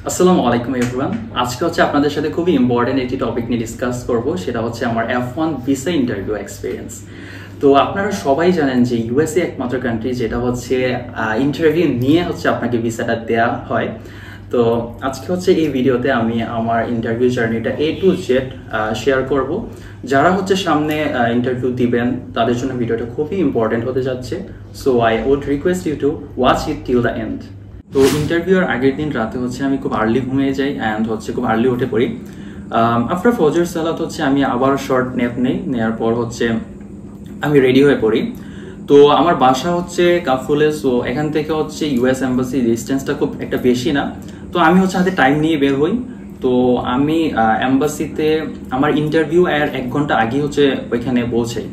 আসসালামু আলাইকুম এভরিওয়ান। আজকে হচ্ছে আপনাদের সাথে খুবই ইম্পর্টেন্ট একটি টপিক নিয়ে ডিসকাস করব, সেটা হচ্ছে আমার F1 ভিসা ইন্টারভিউ এক্সপিরিয়েন্স। তো আপনারা সবাই জানেন যে ইউএসএ একমাত্র কান্ট্রি যেটা হচ্ছে ইন্টারভিউ নিয়ে হচ্ছে আপনাকে ভিসাটা দেওয়া হয়। তো আজকে হচ্ছে এই ভিডিওতে আমি আমার ইন্টারভিউ জার্নিটা A to Z শেয়ার করব। যারা হচ্ছে সামনে ইন্টারভিউ দিবেন তাদের জন্য ভিডিওটা খুবই ইম্পর্টেন্ট হতে যাচ্ছে। So I would request you to watch it till the end. তো ইন্টারভিউর আগের দিন রাতে হচ্ছে আমি খুব আর্লি ঘুমিয়ে যাই অ্যান্ড হচ্ছে খুব আর্লি উঠে পড়ি। আফটার ফজর সালাত হচ্ছে আমি আবার শর্ট ন্যাপ নেওয়ার পর হচ্ছে আমি রেডি হয়ে পড়ি। তো আমার বাসা হচ্ছে কাফুলে, সো এখান থেকে হচ্ছে ইউএস এম্বাসি ডিস্টেন্সটা খুব একটা বেশি না। তো আমি হচ্ছে হাতে টাইম নিয়ে বের হই। তো আমি এম্বাসিতে আমার ইন্টারভিউ এর 1 ঘন্টা আগে হচ্ছে ওইখানে পৌঁছাই।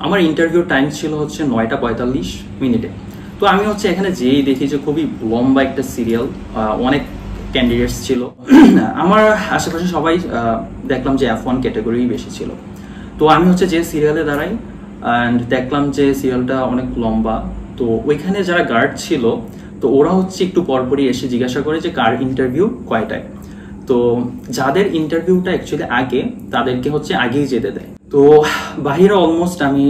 আমার ইন্টারভিউ টাইম ছিল হচ্ছে 9:45 তো আমি হচ্ছে এখানে যেই দেখি যে খুবই লম্বা একটা সিরিয়াল, অনেক ক্যান্ডিডেটস ছিল। আমার আশেপাশে সবাই দেখলাম যে F1 ক্যাটাগরি বেশি ছিল। তো আমি হচ্ছে যে সিরিয়ালে দাঁড়াই অ্যান্ড দেখলাম যে সিরিয়ালটা অনেক লম্বা। তো ওইখানে যারা গার্ড ছিল তো ওরা হচ্ছে একটু পরপরই এসে জিজ্ঞাসা করে যে কার ইন্টারভিউ কয়টায়। তো যাদের ইন্টারভিউটা অ্যাকচুয়ালি আগে তাদেরকে হচ্ছে আগেই যেতে দেয়। তো বাহিরে অলমোস্ট আমি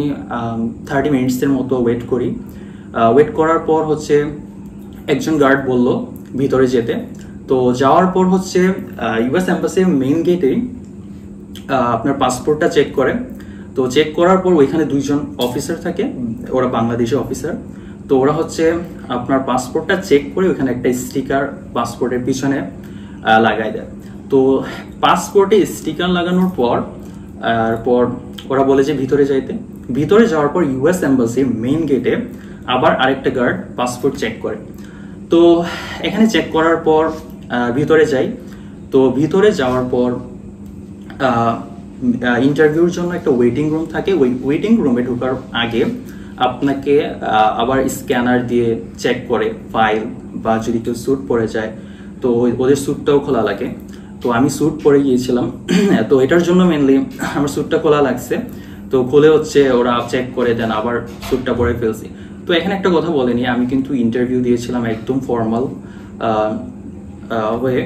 30 মিনিটসের মতো ওয়েট করি। ওয়েট করার পর হচ্ছে একজন গার্ড বলল ভিতরে যেতে। তো যাওয়ার পর হচ্ছে ইউএস এম্বাসির মেইন গেটেই আপনার পাসপোর্টটা চেক করে। তো চেক করার পর ওইখানে 2জন অফিসার থাকে, ওরা বাংলাদেশি অফিসার। তো ওরা হচ্ছে আপনার পাসপোর্টটা চেক করে ওইখানে একটা স্টিকার পাসপোর্টের পিছনে লাগাই দেয়। তো পাসপোর্টে স্টিকার লাগানোর পর ওরা বলে যে ভিতরে যাইতে। ভিতরে যাওয়ার পর ইউএস এম্বাসির মেইন গেটে আবার আরেকটা গার্ড পাসপোর্ট চেক করে। তো এখানে চেক করার পর ভিতরে যাই। তো ভিতরে যাওয়ার পর ইন্টারভিউর জন্য একটা ওয়েটিং রুম থাকে। ওই ওয়েটিং রুমে ঢোকার আগে আপনাকে আবার স্ক্যানার দিয়ে চেক করে ফাইল, বা যদি কেউ স্যুট পরে যায় তো ওদের স্যুটটাও খোলা লাগে। তো আমি স্যুট পরে গিয়েছিলাম, তো এটার জন্য মেনলি আমার স্যুটটা খোলা লাগছে। তো খুলে হচ্ছে ওরা চেক করে দেন, আবার স্যুটটা পরে ফেলছি। তো এখানে একটা কথা বলেনি, আমি কিন্তু ইন্টারভিউ দিয়েছিলাম একদম ফর্মাল হয়ে,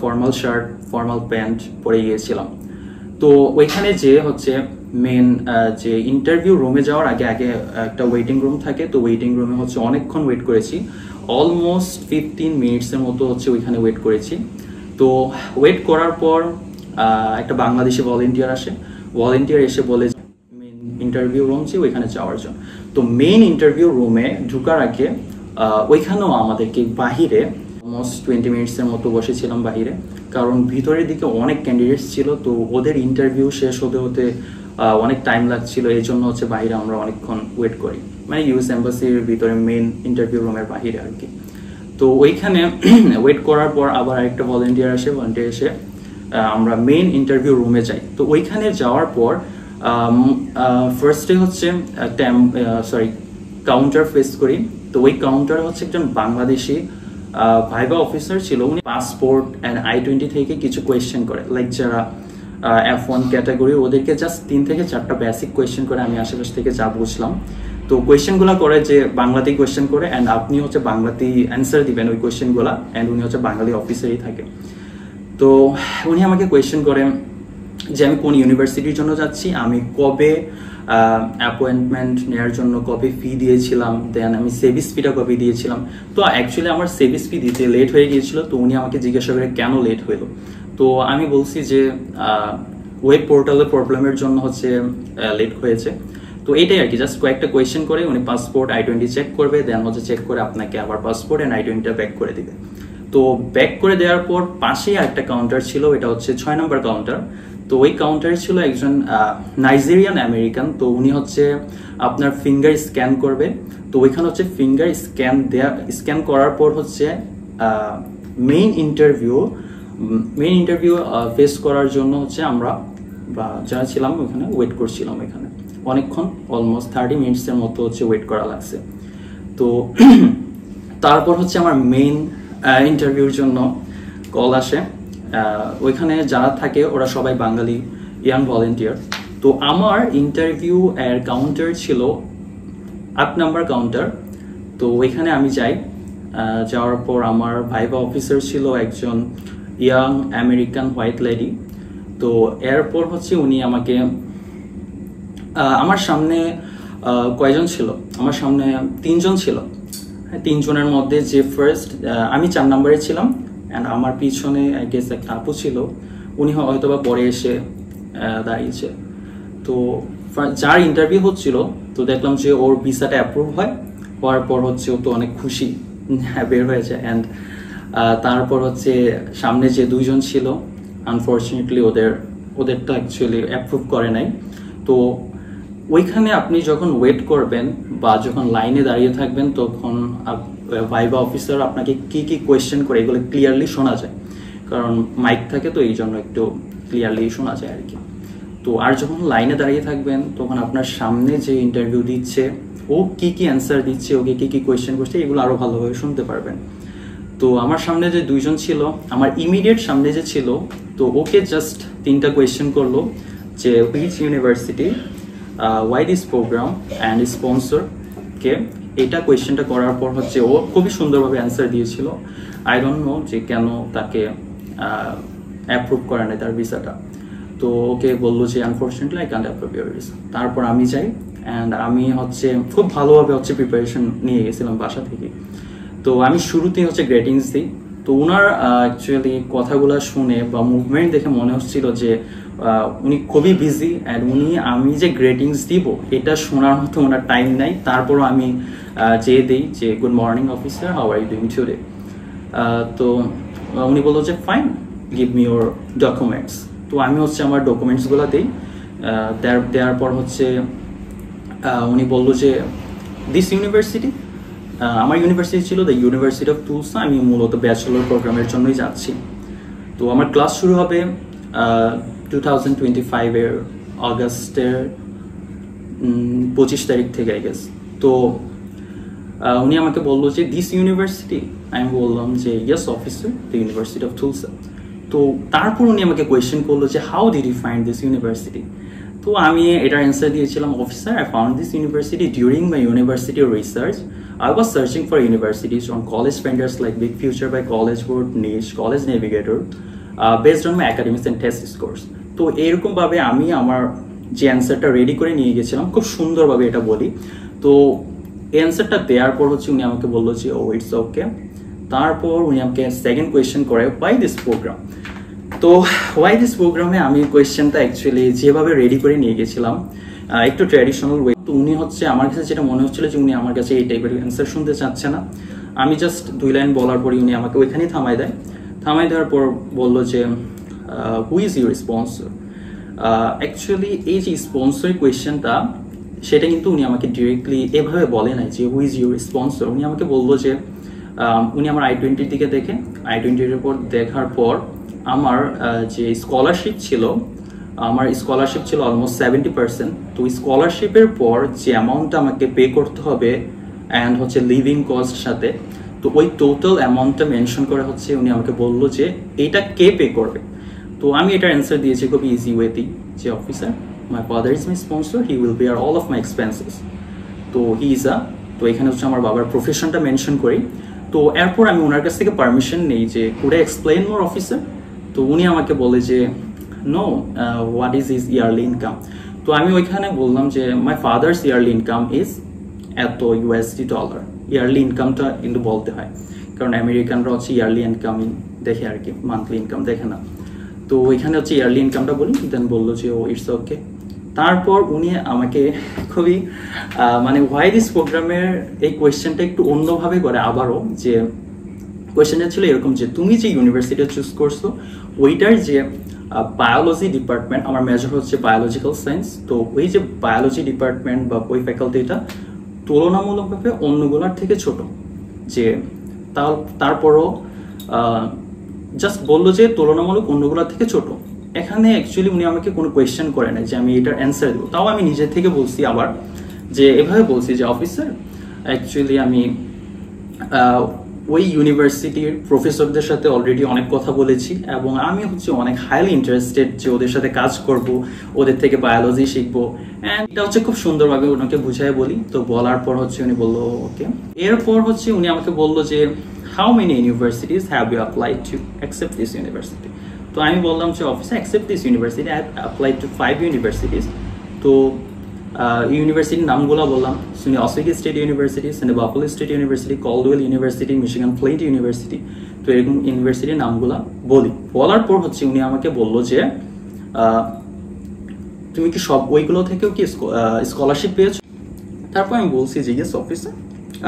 ফর্মাল শার্ট ফর্মাল প্যান্ট পরে গিয়েছিলাম। তো ওইখানে যে হচ্ছে মেন যে ইন্টারভিউ রুমে যাওয়ার আগে আগে একটা ওয়েটিং রুম থাকে। তো ওয়েটিং রুমে হচ্ছে অনেকক্ষণ ওয়েট করেছি, অলমোস্ট 15 মিনিটসের মতো হচ্ছে ওইখানে ওয়েট করেছি। তো ওয়েট করার পর একটা বাংলাদেশি ভলেন্টিয়ার আসে। ভলেন্টিয়ার এসে বলে মেন ইন্টারভিউ রুম যে ওইখানে যাওয়ার জন্য। তো মেইন ইন্টারভিউ রুমে ঢুকার আগে ওইখানেও আমাদেরকে বাহিরে অলমোস্ট 20 মিনিটসের মতো বসেছিলাম বাহিরে, কারণ ভিতরের দিকে অনেক ক্যান্ডিডেটস ছিল। তো ওদের ইন্টারভিউ শেষ হতে হতে অনেক টাইম লাগছিল, এই জন্য হচ্ছে বাইরে আমরা অনেকক্ষণ ওয়েট করি, মানে ইউএস এম্বাসির ভিতরে মেইন ইন্টারভিউ রুমের বাহিরে আর কি। তো ওইখানে ওয়েট করার পর আবার আরেকটা ভলেন্টিয়ার এসে আমরা মেইন ইন্টারভিউ রুমে যাই। তো ওইখানে যাওয়ার পর ফার্স্টে হচ্ছে কাউন্টার ফেস করি। তো ওই কাউন্টারে হচ্ছে একজন বাংলাদেশি ভাইবা অফিসার ছিল। উনি পাসপোর্ট অ্যান্ড I-20 থেকে কিছু কোয়েশ্চেন করে, লাইক যারা F1 ক্যাটাগরি ওদেরকে জাস্ট 3 থেকে 4টা বেসিক কোয়েশ্চেন করে, আমি আশেপাশ থেকে যা বুঝলাম। তো কোয়েশ্চেনগুলো করে যে বাংলাতেই কোয়েশ্চেন করে অ্যান্ড আপনি হচ্ছে বাংলাতেই অ্যান্সার দিবেন ওই কোয়েশ্চেনগুলো, অ্যান্ড উনি হচ্ছে বাঙালি অফিসারই থাকে। তো উনি আমাকে কোয়েশ্চেন করেন যে আমি কোন ইউনিভার্সিটির জন্য যাচ্ছি, আমি কবে অ্যাপয়েন্টমেন্ট নেওয়ার জন্য কবে ফি দিয়েছিলাম, দেন আমি সেভিস ফিটা কবে দিয়েছিলাম। তো অ্যাকচুয়ালি আমার সেভিস ফি দিতে লেট হয়ে গিয়েছিল। তো উনি আমাকে জিজ্ঞাসা করে কেন লেট হইলো। তো আমি বলছি যে ওয়েব পোর্টালের প্রবলেমের জন্য হচ্ছে লেট হয়েছে। তো এটাই আর কি, জাস্ট কয়েকটা কোয়েশ্চেন করে উনি পাসপোর্ট I-20 চেক করবে, দেন হচ্ছে চেক করে আপনাকে আবার পাসপোর্ট অ্যান্ড I-20টা ব্যাক করে দিবে। তো ব্যাক করে দেওয়ার পর পাশেই আরেকটা কাউন্টার ছিল, এটা হচ্ছে 6 নম্বর কাউন্টার। তো ওই কাউন্টারে ছিল একজন নাইজেরিয়ান আমেরিকান। তো উনি হচ্ছে আপনার ফিঙ্গার স্ক্যান করবে। তো ওইখানে হচ্ছে ফিঙ্গার স্ক্যান করার পর হচ্ছে মেইন ইন্টারভিউ ফেস করার জন্য হচ্ছে আমরা যারা ছিলাম ওইখানে ওয়েট করছিলাম। এখানে অনেকক্ষণ অলমোস্ট 30 মিনিটসের মতো হচ্ছে ওয়েট করা লাগছে। তো তারপর হচ্ছে আমার মেইন ইন্টারভিউর জন্য কল আসে। ওইখানে যারা থাকে ওরা সবাই বাঙালি ইয়াং ভলেন্টিয়ার। তো আমার ইন্টারভিউ এর কাউন্টার ছিল 8 নাম্বার কাউন্টার। তো ওইখানে আমি যাই। যাওয়ার পর আমার ভাইবা অফিসার ছিল একজন ইয়াং আমেরিকান হোয়াইট লেডি। তো এরপর হচ্ছে উনি আমাকে আমার সামনে কয়জন ছিল, আমার সামনে 3 জন ছিল। 3 জনের মধ্যে যে ফার্স্ট, আমি 4 নম্বরে ছিলাম, অ্যান্ড আমার পিছনে আই গেস একটা আপু ছিল, উনি হয়তো বা পরে এসে দাঁড়িয়েছে। তো যার ইন্টারভিউ হচ্ছিল, তো দেখলাম যে ওর ভিসাটা অ্যাপ্রুভ হওয়ার পর হচ্ছে ও তো অনেক খুশি বের হয়েছে। অ্যান্ড তারপর হচ্ছে সামনে যে 2 জন ছিল, আনফর্চুনেটলি ওদেরটা অ্যাকচুয়ালি অ্যাপ্রুভ করে নাই। তো ওইখানে আপনি যখন ওয়েট করবেন বা যখন লাইনে দাঁড়িয়ে থাকবেন, তখন ভাইবা অফিসার আপনাকে কি কি কোয়েশ্চেন করে এগুলো ক্লিয়ারলি শোনা যায়, কারণ মাইক থাকে, তো এই জন্য একটু ক্লিয়ারলি শোনা যায় আর কি। তো আর যখন লাইনে দাঁড়িয়ে থাকবেন, তখন আপনার সামনে যে ইন্টারভিউ দিচ্ছে ও কি কি অ্যান্সার দিচ্ছে, ওকে কি কি কোয়েশ্চেন করছে, এগুলো আরো ভালোভাবে শুনতে পারবেন। তো আমার সামনে যে 2 জন ছিল, আমার ইমিডিয়েট সামনে যে ছিল, তো ওকে জাস্ট 3টা কোয়েশ্চেন করলো যে which university, why this program and sponsor কে। এটা কোয়েশ্চেনটা করার পর হচ্ছে ও খুবই সুন্দরভাবে অ্যান্সার দিয়েছিল। আই ডোন্ট নো যে কেন তাকে অ্যাপ্রুভ করে নাই তার ভিসাটা। তো ওকে বললো যে unfortunately I can't approve your visa. তারপর আমি যাই, অ্যান্ড আমি হচ্ছে খুব ভালোভাবে হচ্ছে প্রিপারেশন নিয়ে গেছিলাম বাসা থেকে। তো আমি শুরুতেই হচ্ছে গ্রেটিংস দিই। তো ওনার অ্যাকচুয়ালি কথাগুলো শুনে বা মুভমেন্ট দেখে মনে হচ্ছিল যে উনি খুবই বিজি, অ্যান্ড আমি যে গ্রেটিংস দিব এটা শোনার মতো ওনার টাইম নাই। তারপরও আমি চেয়ে দিই যে good morning officer, how are you doing today. তো উনি বললো যে fine, give me your documents. তো আমি হচ্ছে আমার ডকুমেন্টসগুলো দিই। দেওয়ার পর হচ্ছে উনি বললো যে দিস ইউনিভার্সিটি, আমার ইউনিভার্সিটি ছিল দ্য ইউনিভার্সিটি অফ তুলসা। আমি মূলত ব্যাচেলর প্রোগ্রামের জন্যই যাচ্ছি। তো আমার ক্লাস শুরু হবে 2025-এর অগাস্টের 25 তারিখ থেকে আই গেস। তো উনি আমাকে বললো যে দিস ইউনিভার্সিটি, আমি বললাম যে yes officer, the University of Tulsa. তো তারপর উনি আমাকে কোয়েশ্চেন করলো যে how did you find this university. তো আমি এটার অ্যান্সার দিয়েছিলাম, officer I found this university during my university research. I was searching for universities on college vendors like Big Future by College Board, Niche, College Navigator, based on my academics and test scores. তো এরকমভাবে আমি আমার যে অ্যান্সারটা ready করে নিয়ে গেছিলাম, খুব সুন্দরভাবে এটা বলি। তো এই অ্যান্সারটা দেওয়ার পর হচ্ছে উনি আমাকে বললো যে ও ইটস ওকে। তারপর উনি আমাকে সেকেন্ড কোয়েশ্চেন করে ওয়াই দিস প্রোগ্রাম। তো ওয়াই দিস প্রোগ্রামে আমি কোয়েশ্চেনটা অ্যাকচুয়ালি যেভাবে রেডি করে নিয়ে গেছিলাম, একটু ট্র্যাডিশনাল ওয়ে। তো উনি হচ্ছে আমার কাছে যেটা মনে হচ্ছিল যে উনি আমার কাছে এই টাইপের অ্যান্সার শুনতে চাচ্ছে না। আমি জাস্ট 2 লাইন বলার পরই উনি আমাকে ওইখানেই থামাই দেওয়ার পর বললো যে হু ইজ ইউর স্পন্সর। অ্যাকচুয়ালি এই যে স্পন্সর কোয়েশ্চেনটা, সেটা কিন্তু উনি আমাকে ডিরেক্টলি এভাবে বলে নাই যে হু ইজ ইউর স্পন্সর। উনি আমাকে বললো যে উনি আমার I-20 দিকে দেখে, I-20-র উপর দেখার পর আমার যে স্কলারশিপ ছিল, আমার স্কলারশিপ ছিল অলমোস্ট 70%। তো স্কলারশিপের পর যে অ্যামাউন্টটা আমাকে পে করতে হবে অ্যান্ড হচ্ছে লিভিং কস্ট সাথে, তো ওই টোটাল অ্যামাউন্টটা মেনশন করে হচ্ছে উনি আমাকে বললো যে এইটা কে পে করবে। তো আমি এটার অ্যান্সার দিয়েছি খুব ইজি ওয়েতেই যে officer, my father is my sponsor, he will bear all of my expenses. তো হি ইজ তো এখানে হচ্ছে আমার বাবার প্রফেশনটা মেনশন করি। তো এরপর আমি ওনার কাছ থেকে পারমিশন নেই যে could I explain more officer. তো উনি আমাকে বলে যে no, what is his yearly income. তো আমি ওইখানে বললাম যে my father's yearly income is এত USD ডলার। ইয়ারলি ইনকামটা কিন্তু বলতে হয়, কারণ আমেরিকানরা হচ্ছে ইয়ারলি ইনকাম দেখে আর কি, মান্থলি ইনকাম দেখে না। তো ওইখানে হচ্ছে ইয়ারলি ইনকামটা বলি, দেন বললো যে ও ইটস ওকে। তারপর উনি আমাকে খুবই মানে হোয়াই দিস প্রোগ্রামের এই কোয়েশ্চেনটা একটু অন্যভাবে করে আবারও, যে কোয়েশ্চেনটা ছিল এরকম যে তুমি যে ইউনিভার্সিটি চুজ করছো ওইটার যে বায়োলজি ডিপার্টমেন্ট, আমার মেজর হচ্ছে বায়োলজিক্যাল সায়েন্স, তো ওই যে বায়োলজি ডিপার্টমেন্ট বা ওই ফ্যাকাল্টিটা তুলনামূলকভাবে অন্যগুলোর থেকে ছোট। যে তারপরও জাস্ট বললো যে তুলনামূলক অন্যগুলোর থেকে ছোট। এখানে অ্যাকচুয়ালি উনি আমাকে কোনো কোয়েশ্চেন করে নাই যে আমি এটার অ্যান্সার দেবো। তাও আমি নিজে থেকে বলছি আবার, যে এভাবে বলছি যে অফিসার অ্যাকচুয়ালি আমি ওই ইউনিভার্সিটির প্রফেসরদের সাথে অলরেডি অনেক কথা বলেছি এবং আমি হচ্ছে অনেক হাইলি ইন্টারেস্টেড যে ওদের সাথে কাজ করব, ওদের থেকে বায়োলজি শিখবো। অ্যান্ড এটা হচ্ছে খুব সুন্দরভাবে ওনাকে বুঝাই বলি। তো বলার পর হচ্ছে উনি বললো ওকে। এরপর হচ্ছে উনি আমাকে বললো যে how many universities have you applied to accept this university. তো আমি বললাম যে অফিসে accept this university I applied to 5 universities. তো ইউনিভার্সিটির নামগুলো বললাম, SUNY Oswego state university, saint Buffalo state university, Caldwell university, Michigan plate university. তো এরকম ইউনিভার্সিটির নামগুলো বলি। বলার পর হচ্ছে উনি আমাকে বললো যে তুমি কি সব ওইগুলো থেকেও কি স্কলারশিপ পেয়েছো? তারপর আমি বলছি যে yes officer,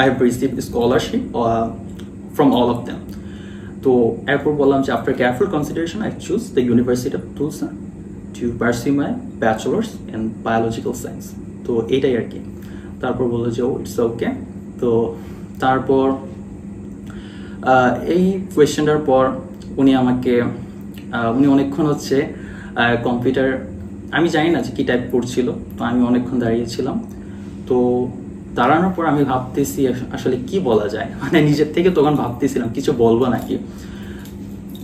I have received scholarship from all of them. তো এরপর বললাম যে after careful consideration I choose the University of Tulsa to pursue my bachelor's in biological science. তো এইটাই আর কি। তারপর বললো যে ও ইটস ওকে। তো তারপর এই কোয়েশ্চেনটার পর উনি আমাকে উনি অনেকক্ষণ হচ্ছে কম্পিউটার, আমি জানি না যে কী টাইপ করছিল, তো আমি অনেকক্ষণ দাঁড়িয়েছিলাম। তো দাঁড়ানোর পর আমি ভাবতেছি আসলে কি বলা যায়, মানে নিজের থেকে তখন ভাবতেছিলাম কিছু বলবো নাকি।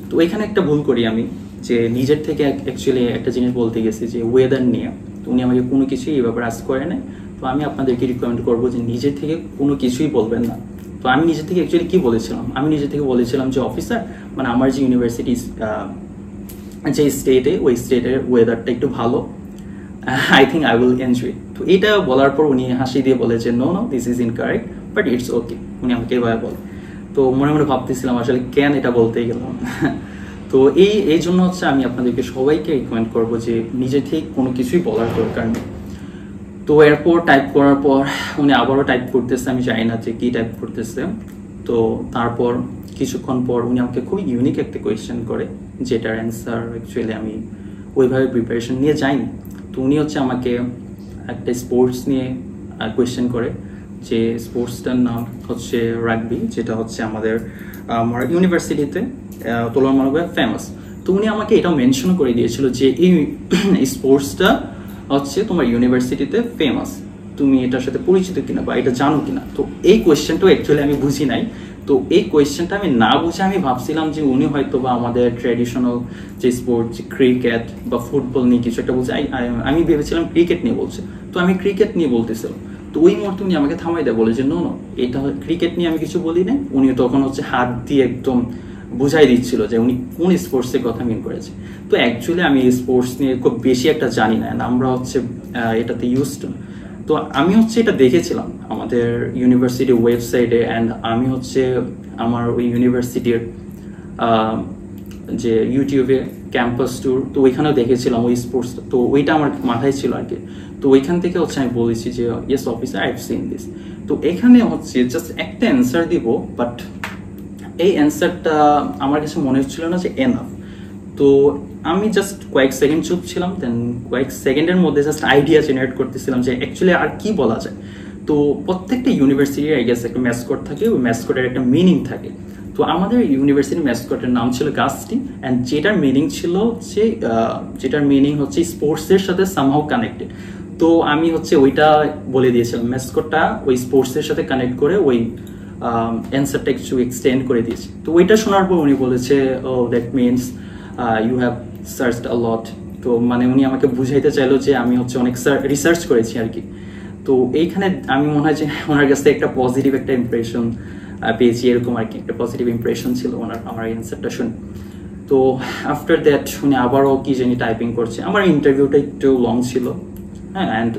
তো এখানে একটা ভুল করি আমি, যে নিজের থেকে অ্যাকচুয়ালি একটা জিনিস বলতে গেছি যে ওয়েদার নিয়ে। তো উনি আমাকে কোনো কিছুই এই ব্যাপারে আস্ক করে নাই। তো আমি আপনাদেরকে রিকমেন্ড করবো যে নিজের থেকে কোনো কিছুই বলবেন না। তো আমি নিজের থেকে অ্যাকচুয়ালি কি বলেছিলাম, আমি নিজের থেকে বলেছিলাম যে অফিসার, মানে আমার যে ইউনিভার্সিটি যে স্টেটে, ওই স্টেটের ওয়েদারটা একটু ভালো, I think I will enjoy. তো এটা বলার পর উনি হাসি দিয়ে বলে যে no no this is incorrect but it's okay. উনি আমাকে এভাবে বলে। তো মনে মনে ভাবতেছিলাম আসলে কেন এটা বলতেই গেলাম। তো এই জন্য হচ্ছে আমি আপনাদেরকে সবাইকে রিকমেন্ড করবো যে নিজে থেকে কোনো কিছুই বলার দরকার নেই। তো এরপর টাইপ করার পর উনি আবারও টাইপ করতেছে, আমি জানি না যে কী টাইপ করতেছে। তো তারপর কিছুক্ষণ পর উনি আমাকে খুবই ইউনিক একটা কোয়েশ্চেন করে, যেটার অ্যান্সার অ্যাকচুয়ালি আমি ওইভাবে প্রিপারেশন নিয়ে যাইনি। তো উনি হচ্ছে আমাকে একটা স্পোর্টস নিয়ে কোয়েশ্চেন করে, যে স্পোর্টসটার নাম হচ্ছে রাগবি, যেটা হচ্ছে আমার ইউনিভার্সিটিতে তুলনামূলকভাবে ফেমাস। তো উনি আমাকে এটাও মেনশন করে দিয়েছিল যে এই স্পোর্টসটা হচ্ছে তোমার ইউনিভার্সিটিতে ফেমাস, তুমি এটার সাথে পরিচিত কিনা বা এটা জানো কিনা। তো এই কোয়েশ্চেনটাও অ্যাকচুয়ালি আমি বুঝি নাই। তো এই কোয়েশ্চেনটা আমি না বুঝে আমি ভাবছিলাম যে উনি হয়তো বা আমাদের ট্র্যাডিশনাল যে স্পোর্ট, যে ক্রিকেট বা ফুটবল নিয়ে কিছু একটা বলছে। আমি ভেবেছিলাম ক্রিকেট নিয়ে বলছে। তো আমি ক্রিকেট নিয়ে বলতেছিলাম। তো ওই মুহূর্তে উনি আমাকে থামাই দেয়, বলে যে নো নো, এটা ক্রিকেট নিয়ে আমি কিছু বলি নাই। উনি তখন হচ্ছে হাত দিয়ে একদম বুঝাই দিচ্ছিল যে উনি কোন স্পোর্টসের কথা মিন করেছে। তো অ্যাকচুয়ালি আমি স্পোর্টস নিয়ে খুব বেশি একটা জানি না, আমরা হচ্ছে এটাতে ইউজড। তো আমি হচ্ছে এটা দেখেছিলাম আমাদের ইউনিভার্সিটির ওয়েবসাইটে, অ্যান্ড আমি হচ্ছে আমার ওই ইউনিভার্সিটির যে ইউটিউবে ক্যাম্পাস ট্যুর, তো ওইখানেও দেখেছিলাম ওই স্পোর্টস। তো ওইটা আমার মাথায় ছিল আর কি। তো ওইখান থেকে হচ্ছে আমি বলেছি যে yes officer I have seen this. তো এখানে হচ্ছে জাস্ট একটা অ্যান্সার দিব, বাট এই অ্যান্সারটা আমার কাছে মনে হচ্ছিল না যে এনাফ। তো আমি জাস্ট কয়েক সেকেন্ড চুপ ছিলাম, দেন কয়েক সেকেন্ডের মধ্যে জাস্ট আইডিয়া জেনারেট করতেছিলাম যে অ্যাকচুয়ালি আর কি বলা যায়। তো প্রত্যেকটা ইউনিভার্সিটির আই গেস একটা ম্যাসকট থাকে, ওই ম্যাসকটের একটা মিনিং থাকে। তো আমাদের ইউনিভার্সিটির ম্যাসকটের নাম ছিল গাছটি, অ্যান্ড যেটার মিনিং ছিল হচ্ছে স্পোর্টসের সাথে সামহাউ কানেক্টেড। তো আমি হচ্ছে ওইটা বলে দিয়েছিলাম, ম্যাসকটটা ওই স্পোর্টসের সাথে কানেক্ট করে ওই অ্যান্সারটা একটু এক্সটেন্ড করে দিয়েছি। তো ওইটা শোনার পর উনি বলেছে oh that means you have searched a lot. তো মানে উনি আমাকে বুঝাইতে চাইলো যে আমি হচ্ছে অনেক রিসার্চ করেছি আর কি। তো এইখানে আমি মনে হয় যে ওনার কাছ থেকে একটা পজিটিভ একটা ইমপ্রেশন পেয়েছি, এরকম আর কি একটা পজিটিভ ইমপ্রেশন ছিল ওনার আমার অ্যান্সারটা শুনে। তো আফটার দ্যাট উনি আবারও কি জানি টাইপিং করছে। আমার ইন্টারভিউটা একটু লং ছিল, হ্যাঁ, অ্যান্ড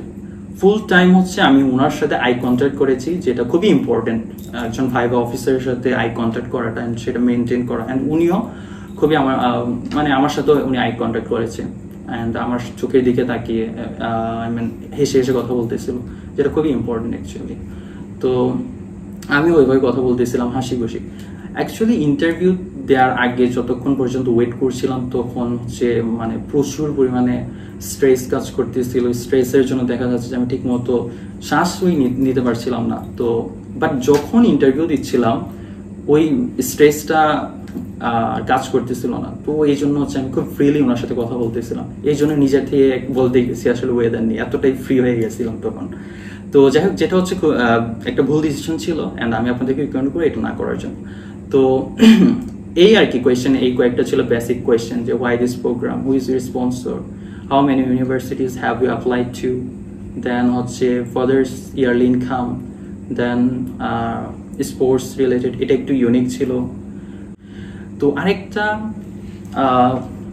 ফুল টাইম হচ্ছে আমি ওনার সাথে আই কন্ট্যাক্ট করেছি, যেটা খুবই ইম্পর্টেন্ট একজন ভাইবা অফিসারের সাথে আই কন্ট্যাক্ট করাটা, অ্যান্ড সেটা মেনটেন করা। অ্যান্ড উনিও খুবই আমার সাথে উনি আই কন্ট্যাক্ট করেছে, অ্যান্ড আমার চোখের দিকে তাকিয়ে হেসে হেসে কথা বলতেছিল, যেটা খুবই ইম্পর্টেন্ট অ্যাকচুয়ালি। তো আমি ওইভাবে কথা বলতেছিলাম হাসি খুশি। অ্যাকচুয়ালি ইন্টারভিউ দেওয়ার আগে যতক্ষণ পর্যন্ত ওয়েট করছিলাম, তখন হচ্ছে মানে প্রচুর পরিমাণে স্ট্রেস কাজ করতেছিল। স্ট্রেসের জন্য দেখা যাচ্ছে যে আমি ঠিক মতো শ্বাসই নিতে পারছিলাম না। তো বাট যখন ইন্টারভিউ দিচ্ছিলাম ওই স্ট্রেসটা কাজ করতেছিল না। তো এই জন্য হচ্ছে আমি খুব ফ্রিলি ওনার সাথে কথা বলতেছিলাম। এই জন্য নিজের থেকে বলতে গেছি আসলে ওয়েদার নিয়ে, এতটাই ফ্রি হয়ে গেছিলাম তখন। তো যাই হোক, যেটা হচ্ছে একটা ভুল ডিসিশন ছিল, অ্যান্ড আমি আপনাদেরকে রিকমেন্ড করি এটা না করার জন্য। তো এই আর কি কোয়েশ্চেন, এই কয়েকটা ছিল বেসিক কোয়েশ্চেন, যে why this program, who is your sponsor, how many universities have you applied to, then হচ্ছে father's yearly income, then sports related, এটা একটু ইউনিক ছিল। তো আরেকটা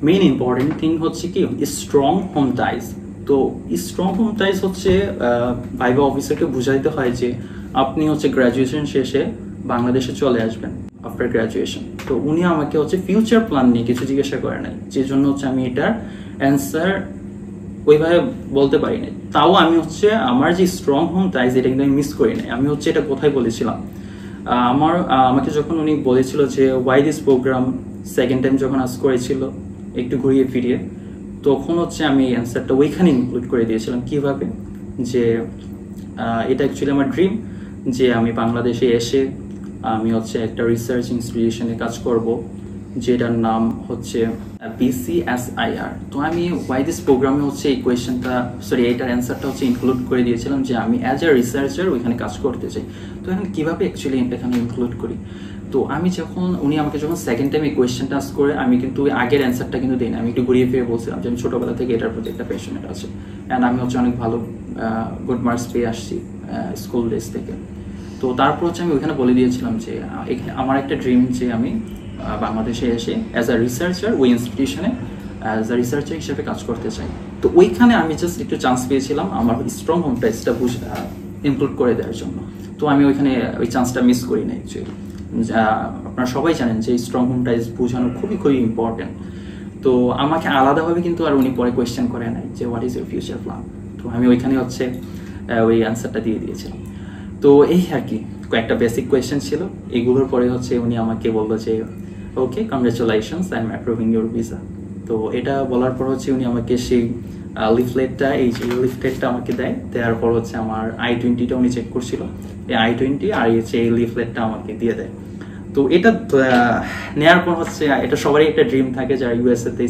মেইন ইম্পর্টেন্ট থিং হচ্ছে কি স্ট্রং হোম টাইজ। তো স্ট্রং হোম টাইজ হচ্ছে ভাইবা অফিসারকে বুঝাইতে হয় যে আপনি হচ্ছে গ্র্যাজুয়েশন শেষে বাংলাদেশে চলে আসবেন আফটার গ্র্যাজুয়েশন। তো উনি আমাকে হচ্ছে ফিউচার প্ল্যান নিয়ে কিছু জিজ্ঞাসা করে নাই, যে জন্য হচ্ছে আমি এটার অ্যান্সার ওইভাবে বলতে পারি নাই। তাও আমি হচ্ছে আমার যে স্ট্রং হোম টাইজ এটা কিন্তু আমি মিস করি নাই। আমি হচ্ছে এটা কোথায় বলেছিলাম, আমাকে যখন উনি বলেছিল যে why this program second time যখন আস করেছিল একটু ঘুরিয়ে ফিরিয়ে, তখন হচ্ছে আমি অ্যান্সারটা ওইখানে ইনক্লুড করে দিয়েছিলাম। কিভাবে, যে এটা অ্যাকচুয়ালি আমার ড্রিম, যে আমি বাংলাদেশে এসে আমি হচ্ছে একটা রিসার্চ ইনস্টিটিউশনে কাজ করব, যেটার নাম হচ্ছে BCSIR। তো আমি ওয়াই দিস প্রোগ্রামে হচ্ছে এই কোয়েশ্চেনটা, সরি এইটার অ্যান্সারটা হচ্ছে ইনক্লুড করে দিয়েছিলাম যে আমি অ্যাজ এ রিসার্চার ওইখানে কাজ করতে চাই। তো এখন কীভাবে অ্যাকচুয়ালি এখানে ইনক্লুড করি, তো আমি উনি আমাকে যখন সেকেন্ড টাইম এই কোয়েশ্চেনটা আস্ক করে, আমি কিন্তু আগের অ্যান্সারটা কিন্তু দিই না, আমি একটু ঘুরিয়ে ফিরে বলছিলাম যে আমি ছোটোবেলা থেকে এটার প্রতি একটা প্যাশনেট আছে, অ্যান্ড আমি হচ্ছে অনেক ভালো গুড মার্কস পেয়ে আসছি স্কুল ডেজ থেকে। তো তারপর হচ্ছে আমি ওইখানে বলে দিয়েছিলাম যে আমার একটা ড্রিম, যে আমি বাংলাদেশে এসে অ্যাজ আ রিসার্চার ওই ইনস্টিটিউশনে অ্যাজ আ রিসার্চার হিসেবে কাজ করতে চাই। তো ওইখানে আমি জাস্ট একটু চান্স পেয়েছিলাম আমার স্ট্রং হোম টাইজটা ইনক্লুড করে দেওয়ার জন্য। তো আমি ওইখানে ওই চান্সটা মিস করি না অ্যাকচুয়ালি। আপনারা সবাই জানেন যে স্ট্রং হোম টাইজ বোঝানো খুবই খুবই ইম্পর্টেন্ট। তো আমাকে আলাদাভাবে কিন্তু আর উনি পরে কোয়েশ্চেন করে নাই যে what is your future plan. তো আমি ওইখানে হচ্ছে ওই অ্যান্সারটা দিয়ে দিয়েছিলাম। তো এই আর কি কয়েকটা বেসিক কোয়েশ্চেন ছিল, এগুলোর পরে হচ্ছে উনি আমাকে বললো যে okay congratulations, I am approving your visa. তো এটা বলার পর হচ্ছে উনি আমাকে সেই লিফলেটটা, এই যে লিফলেটটা আমাকে দেওয়ার পর হচ্ছে আমার I-20টা উনি চেক করছিল, এই I-20 আর হচ্ছে এই লিফলেটটা আমাকে দিয়ে দেয়। তো এটা নেওয়ার পর হচ্ছে, এটা সবারই একটা ড্রিম থাকে যারা USA-তে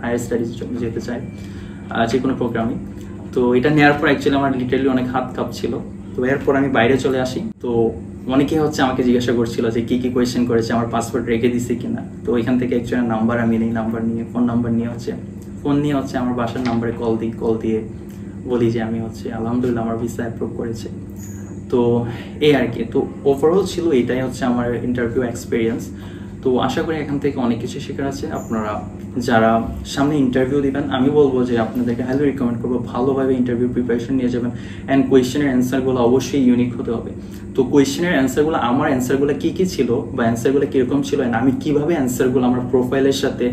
হায়ার স্টাডিজ যেতে চায় যে কোনো প্রোগ্রামে। তো এটা নেওয়ার পর অ্যাকচুয়ালি আমার লিটারালি অনেক হাত কাঁপছিল। তো এরপর আমি বাইরে চলে আসি। তো অনেকে হচ্ছে আমাকে জিজ্ঞাসা করছিল যে কি কি কোয়েশ্চেন করেছে, আমার পাসপোর্ট রেখে দিছে কিনা। তো ওইখান থেকে অ্যাকচুয়ালি নাম্বার আমি নেই, ফোন নাম্বার নিয়ে হচ্ছে আমার বাসার নাম্বারে কল দিয়ে বলি যে আমি হচ্ছে আলহামদুলিল্লাহ আমার ভিসা অ্যাপ্রুভ করেছে। তো এই আর কি। তো ওভারঅল ছিল এটাই হচ্ছে আমার ইন্টারভিউ এক্সপিরিয়েন্স। তো আশা করি এখান থেকে অনেক কিছু শেখার আছে। আপনারা যারা সামনে ইন্টারভিউ দিবেন, আমি বলবো যে আপনাদেরকে হাইলি রিকমেন্ড করবো ভালোভাবে ইন্টারভিউ প্রিপারেশন নিয়ে যাবেন, অ্যান্ড কোয়েশ্চেনের অ্যান্সারগুলো অবশ্যই ইউনিক হতে হবে। তো কোয়েশ্চেনের অ্যান্সারগুলো, আমার অ্যান্সারগুলো কী ছিল বা অ্যান্সারগুলো কীরকম ছিল, অ্যান্ড আমি কীভাবে অ্যান্সারগুলো আমার প্রোফাইলের সাথে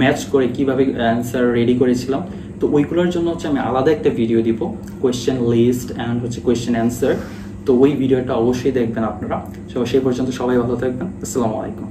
ম্যাচ করে কীভাবে অ্যান্সার রেডি করেছিলাম, তো ওইগুলোর জন্য হচ্ছে আমি আলাদা একটা ভিডিও দিব, কোয়েশ্চেন লিস্ট অ্যান্ড হচ্ছে কোয়েশ্চেন অ্যান্সার। তো ওই ভিডিওটা অবশ্যই দেখবেন আপনারা। সেই পর্যন্ত সবাই ভালো থাকবেন। আসসালামু আলাইকুম।